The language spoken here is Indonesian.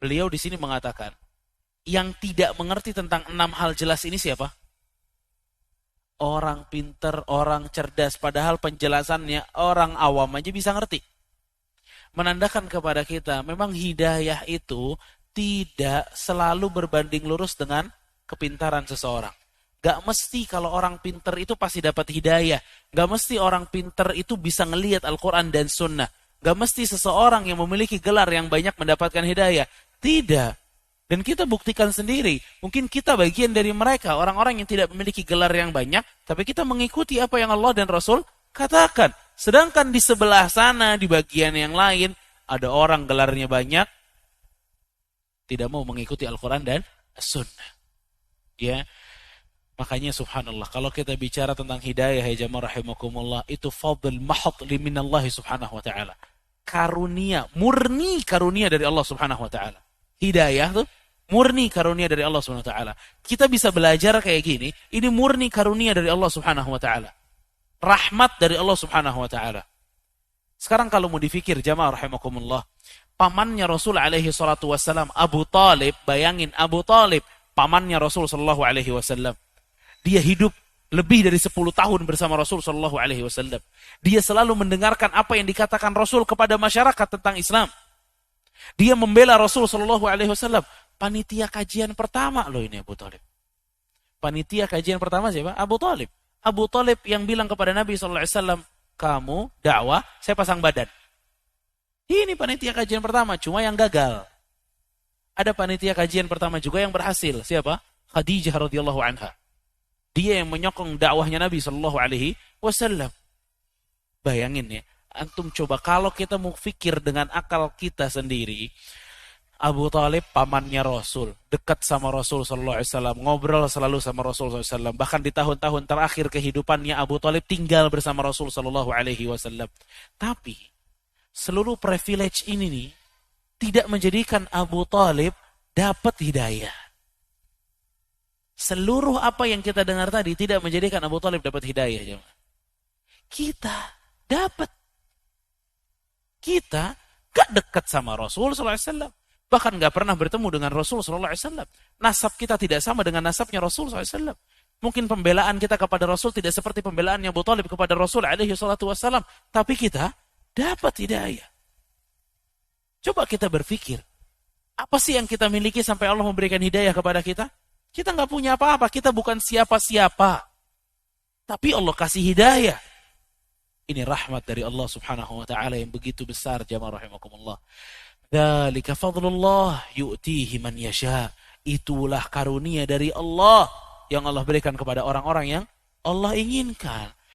Beliau di sini mengatakan, yang tidak mengerti tentang 6 hal jelas ini siapa? Orang pinter, orang cerdas, padahal penjelasannya orang awam aja bisa ngerti. Menandakan kepada kita, memang hidayah itu tidak selalu berbanding lurus dengan kepintaran seseorang. Gak mesti kalau orang pinter itu pasti dapat hidayah. Gak mesti orang pinter itu bisa ngelihat Al-Quran dan Sunnah. Gak mesti seseorang yang memiliki gelar yang banyak mendapatkan hidayah. Tidak. Dan kita buktikan sendiri. Mungkin kita bagian dari mereka. Orang-orang yang tidak memiliki gelar yang banyak. Tapi kita mengikuti apa yang Allah dan Rasul katakan. Sedangkan di sebelah sana, di bagian yang lain, ada orang gelarnya banyak. Tidak mau mengikuti Al-Quran dan Sunnah. Ya. Makanya subhanallah, kalau kita bicara tentang hidayah ya jamaah rahimakumullah, itu fadl mahad minallahi subhanahu wa ta'ala. Karunia, murni karunia dari Allah subhanahu wa ta'ala. Hidayah tuh murni karunia dari Allah subhanahu wa ta'ala. Kita bisa belajar kayak gini, ini murni karunia dari Allah subhanahu wa ta'ala. Rahmat dari Allah subhanahu wa ta'ala. Sekarang kalau mau dipikir jamaah rahimakumullah, pamannya Rasul alaihi salatu wassalam, Abu Talib, bayangin Abu Talib, pamannya Rasul sallallahu alaihi wasallam. Dia hidup lebih dari 10 tahun bersama Rasul sallallahu alaihi wasallam. Dia selalu mendengarkan apa yang dikatakan Rasul kepada masyarakat tentang Islam. Dia membela Rasul sallallahu alaihi wasallam. Panitia kajian pertama loh ini Abu Talib. Panitia kajian pertama siapa? Abu Talib. Abu Talib yang bilang kepada Nabi sallallahu alaihi wasallam, "Kamu dakwah, saya pasang badan." Ini panitia kajian pertama, cuma yang gagal. Ada panitia kajian pertama juga yang berhasil. Siapa? Khadijah radhiyallahu anha. Dia yang menyokong dakwahnya Nabi sallallahu alaihi wasallam. Bayangin ya, antum coba kalau kita mau fikir dengan akal kita sendiri, Abu Talib pamannya Rasul, dekat sama Rasul sallallahu alaihi wasallam, ngobrol selalu sama Rasul sallallahu alaihi wasallam. Bahkan di tahun-tahun terakhir kehidupannya Abu Talib tinggal bersama Rasul sallallahu alaihi wasallam. Tapi seluruh privilege ini nih tidak menjadikan Abu Talib dapat hidayah. Seluruh apa yang kita dengar tadi tidak menjadikan Abu Talib dapat hidayah. Kita dapat. Kita gak dekat sama Rasul SAW. Bahkan gak pernah bertemu dengan Rasul SAW. Nasab kita tidak sama dengan nasabnya Rasul SAW. Mungkin pembelaan kita kepada Rasul tidak seperti pembelaan Abu Talib kepada Rasul SAW. Tapi kita dapat hidayah. Coba kita berpikir. Apa sih yang kita miliki sampai Allah memberikan hidayah kepada kita? Kita nggak punya apa-apa, kita bukan siapa-siapa. Tapi Allah kasih hidayah. Ini rahmat dari Allah subhanahu wa ta'ala yang begitu besar, jamaah rahimakumullah. Dzalika fadlullah yu'tihi man yasha. Itulah karunia dari Allah yang Allah berikan kepada orang-orang yang Allah inginkan.